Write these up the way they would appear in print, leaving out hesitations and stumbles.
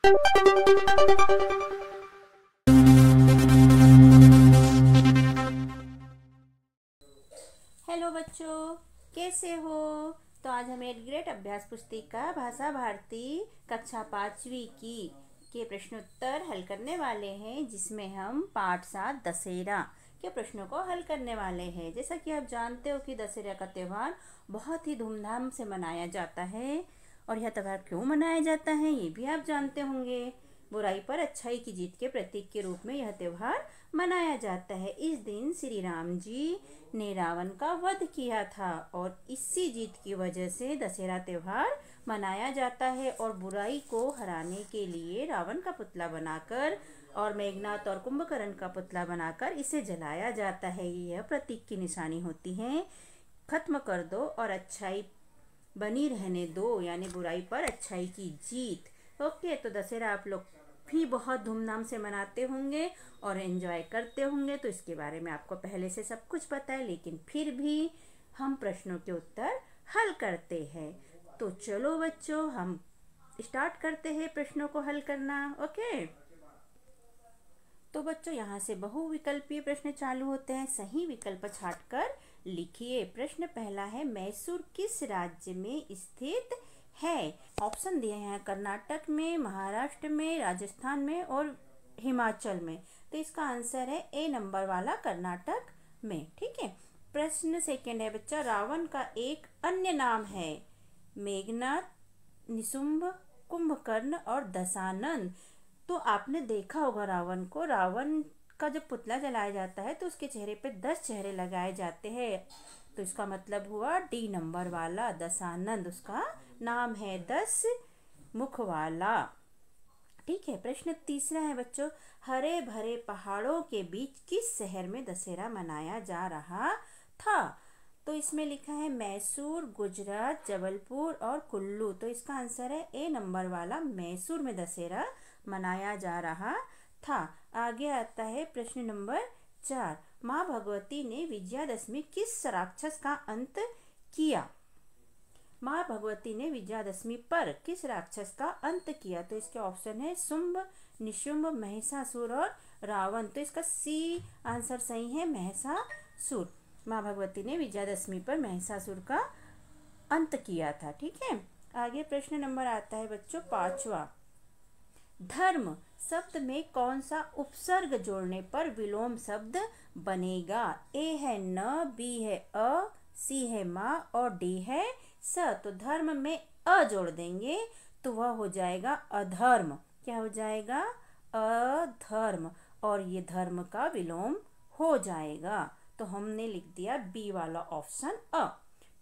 Hello बच्चों, कैसे हो? तो आज हम 8th ग्रेड अभ्यास पुस्तिका भाषा भारती कक्षा 5वीं की के प्रश्नोत्तर हल करने वाले हैं, जिसमें हम पाठ 7 दशहरा के प्रश्नों को हल करने वाले हैं। जैसा कि आप जानते हो कि दशहरा का त्यौहार बहुत ही धूमधाम से मनाया जाता है, और यह त्यौहार क्यों मनाया जाता है ये भी आप जानते होंगे। बुराई पर अच्छाई की जीत के प्रतीक के रूप में यह त्यौहार मनाया जाता है। इस दिन श्री राम जी ने रावण का वध किया था, और इसी जीत की वजह से दशहरा त्यौहार मनाया जाता है। और बुराई को हराने के लिए रावण का पुतला बनाकर और मेघनाथ और कुंभकर्ण का पुतला बनाकर इसे जलाया जाता है। यह प्रतीक की निशानी होती है। खत्म कर दो और अच्छाई बनी रहने दो, यानी बुराई पर अच्छाई की जीत। ओके, तो दशहरा आप लोग भी बहुत धूमधाम से मनाते होंगे और एंजॉय करते होंगे, तो इसके बारे में आपको पहले से सब कुछ पता है, लेकिन फिर भी हम प्रश्नों के उत्तर हल करते हैं। तो चलो बच्चों, हम स्टार्ट करते हैं प्रश्नों को हल करना। ओके, तो बच्चों यहाँ से बहुविकल्पीय प्रश्न चालू होते हैं। सही विकल्प छांटकर लिखिए। प्रश्न पहला है, मैसूर किस राज्य में स्थित है? ऑप्शन दिए हैं कर्नाटक में, महाराष्ट्र में, राजस्थान में और हिमाचल में। तो इसका आंसर है ए नंबर वाला, कर्नाटक में। ठीक है। प्रश्न सेकंड है बच्चा, रावण का एक अन्य नाम है? मेघनाथ, निशुंभ, कुंभकर्ण और दशानन। तो आपने देखा होगा रावण को, रावण का जब पुतला जलाया जाता है तो उसके चेहरे पे 10 चेहरे लगाए जाते हैं। तो इसका मतलब हुआ डी नंबर वाला, दशानंद उसका नाम है, 10 मुख वाला। ठीक है। प्रश्न तीसरा है बच्चों, हरे भरे पहाड़ों के बीच किस शहर में दशहरा मनाया जा रहा था? तो इसमें लिखा है मैसूर, गुजरात, जबलपुर और कुल्लू। तो इसका आंसर है ए नंबर वाला, मैसूर में दशहरा मनाया जा रहा था। आगे आता है प्रश्न नंबर 4, माँ भगवती ने विजयादशमी किस राक्षस का अंत किया? माँ भगवती ने विजयादशमी पर किस राक्षस का अंत किया? तो इसके ऑप्शन है शुंभ, निशुंभ, महिषासुर और रावण। तो इसका सी आंसर सही है, महिषासुर। माँ भगवती ने विजयादशमी पर महिषासुर का अंत किया था। ठीक है। आगे प्रश्न नंबर आता है बच्चों 5वां, धर्म शब्द में कौन सा उपसर्ग जोड़ने पर विलोम शब्द बनेगा? ए है न, बी है अ, सी है माँ और डी है स। तो धर्म में अ जोड़ देंगे तो वह हो जाएगा अधर्म। क्या हो जाएगा? अधर्म, और ये धर्म का विलोम हो जाएगा। तो हमने लिख दिया बी वाला ऑप्शन अ।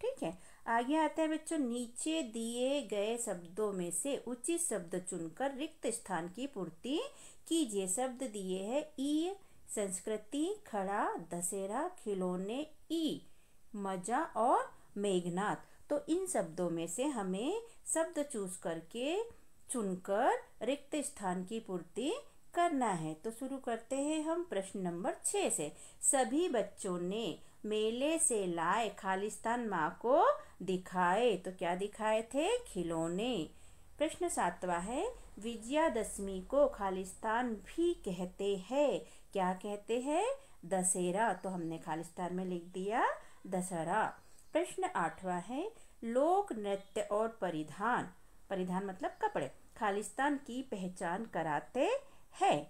ठीक है। आगे आता है बच्चों, नीचे दिए गए शब्दों में से उचित शब्द चुनकर रिक्त स्थान की पूर्ति कीजिए। शब्द दिए हैं ई, संस्कृति, खड़ा, दशहरा, खिलौने, ई, मजा और मेघनाथ। तो इन शब्दों में से हमें शब्द चूज करके चुनकर रिक्त स्थान की पूर्ति करना है। तो शुरू करते हैं हम प्रश्न नंबर 6 से। सभी बच्चों ने मेले से लाए खालिस्तान माँ को दिखाए। तो क्या दिखाए थे? खिलौने। प्रश्न 7वां है, विजयादशमी को खालिस्तान भी कहते हैं। क्या कहते हैं? दशहरा। तो हमने खालिस्तान में लिख दिया दशहरा। प्रश्न 8वां है, लोक नृत्य और परिधान, परिधान मतलब कपड़े, खालिस्तान की पहचान कराते हैं।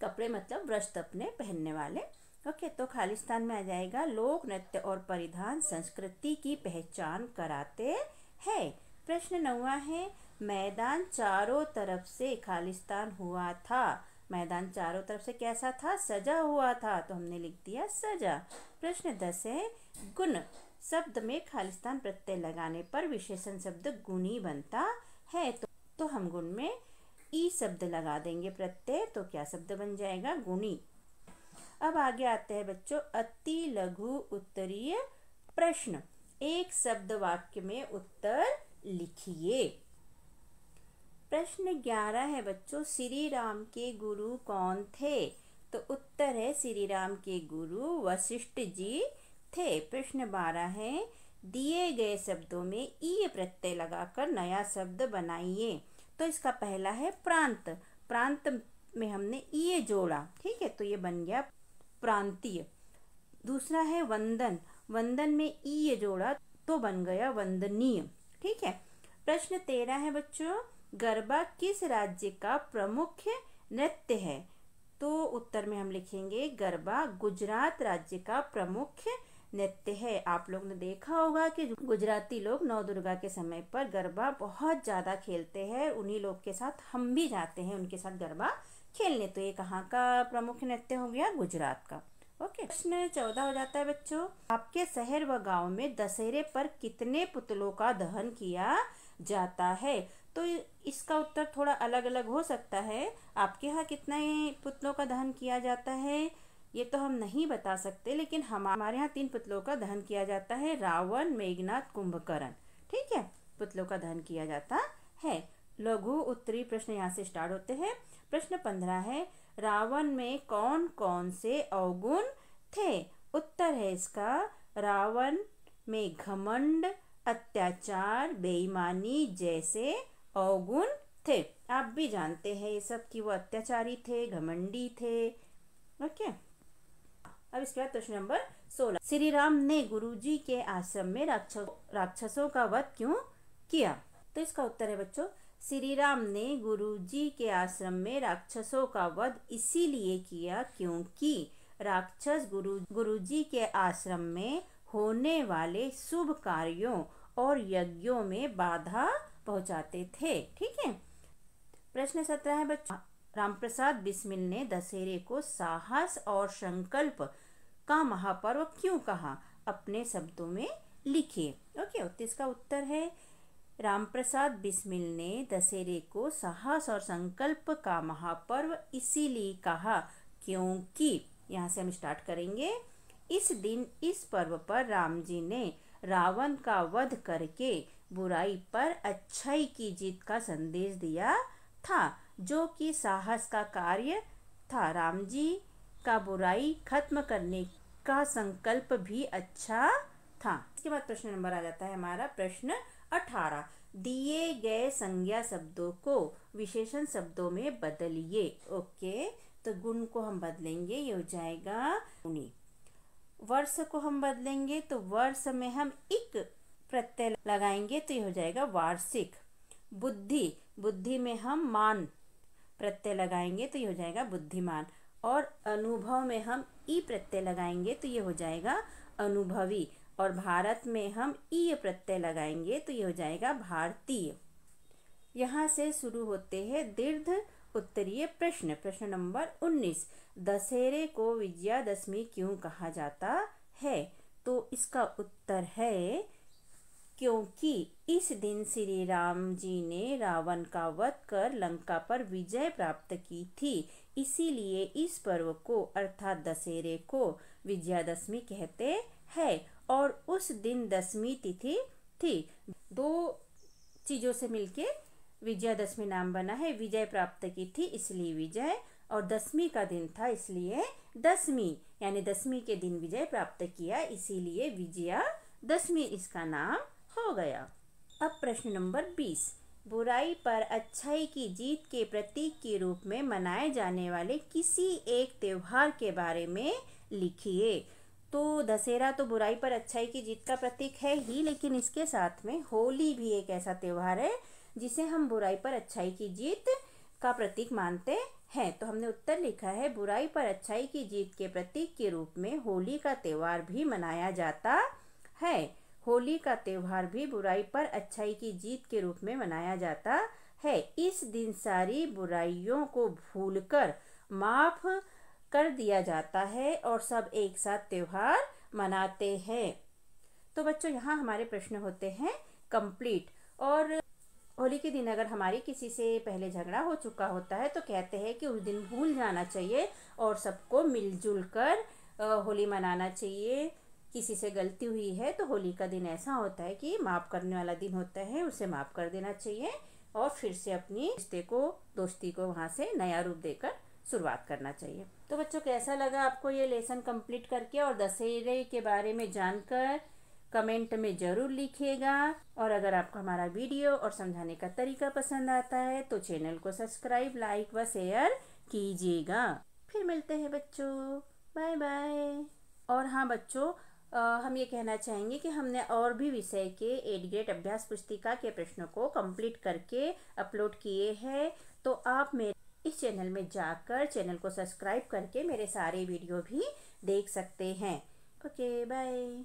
कपड़े मतलब वस्त्र अपने पहनने वाले। ओके, तो खालिस्तान में आ जाएगा लोक नृत्य और परिधान संस्कृति की पहचान कराते हैं। प्रश्न 9वां है, मैदान चारों तरफ से खालिस्तान हुआ था। मैदान चारों तरफ से कैसा था? सजा हुआ था। तो हमने लिख दिया सजा। प्रश्न 10 है, गुण शब्द में खालिस्तान प्रत्यय लगाने पर विशेषण शब्द गुणी बनता है। तो हम गुण में ई शब्द लगा देंगे प्रत्यय, तो क्या शब्द बन जाएगा? गुणी। अब आगे आते हैं बच्चों, अति लघु उत्तरीय प्रश्न। एक शब्द वाक्य में उत्तर लिखिए। प्रश्न 11 है बच्चों, श्री राम के गुरु कौन थे? तो उत्तर है श्री राम के गुरु वशिष्ठ जी थे। प्रश्न 12 है, दिए गए शब्दों में ई प्रत्यय लगाकर नया शब्द बनाइए। तो इसका पहला है प्रांत। प्रांत में हमने ये जोड़ा, ठीक है, तो ये बन गया प्रांतीय। दूसरा है वंदन। वंदन में ये जोड़ा तो बन गया वंदनीय, ठीक है। प्रश्न 13 है बच्चों, गरबा किस राज्य का प्रमुख नृत्य है? तो उत्तर में हम लिखेंगे गरबा गुजरात राज्य का प्रमुख नृत्य है। आप लोग ने देखा होगा कि गुजराती लोग नौ दुर्गा के समय पर गरबा बहुत ज़्यादा खेलते हैं। उन्हीं लोग के साथ हम भी जाते हैं उनके साथ गरबा खेलने। तो ये कहाँ का प्रमुख नृत्य हो गया? गुजरात का। ओके, प्रश्न 14 हो जाता है बच्चों, आपके शहर व गांव में दशहरे पर कितने पुतलों का दहन किया जाता है? तो इसका उत्तर थोड़ा अलग अलग हो सकता है। आपके यहाँ कितने पुतलों का दहन किया जाता है ये तो हम नहीं बता सकते, लेकिन हमारे यहाँ 3 पुतलों का दहन किया जाता है, रावण, मेघनाथ, कुंभकर्ण, ठीक है, पुतलों का दहन किया जाता है। लघु उत्तरी प्रश्न यहाँ से स्टार्ट होते हैं। प्रश्न 15 है, रावण में कौन कौन से अवगुण थे? उत्तर है इसका, रावण में घमंड, अत्याचार, बेईमानी जैसे अवगुण थे। आप भी जानते हैं ये सब कि वो अत्याचारी थे, घमंडी थे। ओके, अब इसके बाद प्रश्न नंबर 16, श्री राम ने गुरुजी के आश्रम में राक्षसों का वध क्यों किया? तो इसका उत्तर है बच्चों, श्री राम ने गुरुजी के आश्रम में राक्षसों का वध इसीलिए किया क्योंकि राक्षस गुरुजी के आश्रम में होने वाले शुभ कार्यों और यज्ञों में बाधा पहुंचाते थे, ठीक है। प्रश्न 17 है बच्चों, रामप्रसाद बिस्मिल ने दशहरे को साहस और संकल्प का महापर्व क्यों कहा? अपने शब्दों में लिखिए। ओके, तो इसका उत्तर है, रामप्रसाद बिस्मिल ने दशहरे को साहस और संकल्प का महापर्व इसीलिए कहा क्योंकि, यहाँ से हम स्टार्ट करेंगे, इस दिन इस पर्व पर राम जी ने रावण का वध करके बुराई पर अच्छाई की जीत का संदेश दिया था, जो कि साहस का कार्य था। राम जी का बुराई खत्म करने का संकल्प भी अच्छा था। इसके बाद प्रश्न नंबर आ जाता है हमारा प्रश्न 18, दिए गए संज्ञा शब्दों को विशेषण शब्दों में बदलिए। ओके, तो गुण को हम बदलेंगे, ये हो जाएगा गुणी। वर्ष को हम बदलेंगे तो वर्ष में हम इक प्रत्यय लगाएंगे तो ये हो जाएगा वार्षिक। बुद्धि, बुद्धि में हम मान प्रत्यय लगाएंगे तो ये हो जाएगा बुद्धिमान। और अनुभव में हम ई प्रत्यय लगाएंगे तो ये हो जाएगा अनुभवी। और भारत में हम ई प्रत्यय लगाएंगे तो ये हो जाएगा भारतीय। यहाँ से शुरू होते हैं दीर्घ उत्तरीय प्रश्न। प्रश्न नंबर 19, दशहरे को विजयादशमी क्यों कहा जाता है? तो इसका उत्तर है, क्योंकि इस दिन श्री राम जी ने रावण का वध कर लंका पर विजय प्राप्त की थी, इसीलिए इस पर्व को अर्थात दशहरे को विजयादशमी कहते हैं। और उस दिन दशमी तिथि थी। 2 चीजों से मिलके विजयादशमी नाम बना है। विजय प्राप्त की थी इसलिए विजय, और दशमी का दिन था इसलिए दशमी, यानी दशमी के दिन विजय प्राप्त किया इसीलिए विजयादशमी इसका नाम हो गया। अब प्रश्न नंबर 20, बुराई पर अच्छाई की जीत के प्रतीक के रूप में मनाए जाने वाले किसी एक त्योहार के बारे में लिखिए। तो दशहरा तो बुराई पर अच्छाई की जीत का प्रतीक है ही, लेकिन इसके साथ में होली भी एक ऐसा त्योहार है जिसे हम बुराई पर अच्छाई की जीत का प्रतीक मानते हैं। तो हमने उत्तर लिखा है, बुराई पर अच्छाई की जीत के प्रतीक के रूप में होली का त्योहार भी मनाया जाता है। होली का त्योहार भी बुराई पर अच्छाई की जीत के रूप में मनाया जाता है। इस दिन सारी बुराइयों को भूलकर माफ कर दिया जाता है और सब एक साथ त्योहार मनाते हैं। तो बच्चों, यहाँ हमारे प्रश्न होते हैं कंप्लीट। और होली के दिन अगर हमारी किसी से पहले झगड़ा हो चुका होता है तो कहते हैं कि उस दिन भूल जाना चाहिए और सबको मिलजुल कर होली मनाना चाहिए। किसी से गलती हुई है तो होली का दिन ऐसा होता है कि माफ़ करने वाला दिन होता है, उसे माफ़ कर देना चाहिए और फिर से अपनी रिश्ते को, दोस्ती को वहाँ से नया रूप देकर शुरुआत करना चाहिए। तो बच्चों, कैसा लगा आपको ये लेसन कंप्लीट करके और दशहरे के बारे में जानकर? कमेंट में ज़रूर लिखिएगा। और अगर आपको हमारा वीडियो और समझाने का तरीका पसंद आता है तो चैनल को सब्सक्राइब, लाइक व शेयर कीजिएगा। फिर मिलते हैं बच्चों, बाय बाय। और हाँ बच्चों, हम ये कहना चाहेंगे कि हमने और भी विषय के 8th ग्रेड अभ्यास पुस्तिका के प्रश्नों को कंप्लीट करके अपलोड किए हैं। तो आप मेरे इस चैनल में जाकर चैनल को सब्सक्राइब करके मेरे सारे वीडियो भी देख सकते हैं। Okay bye.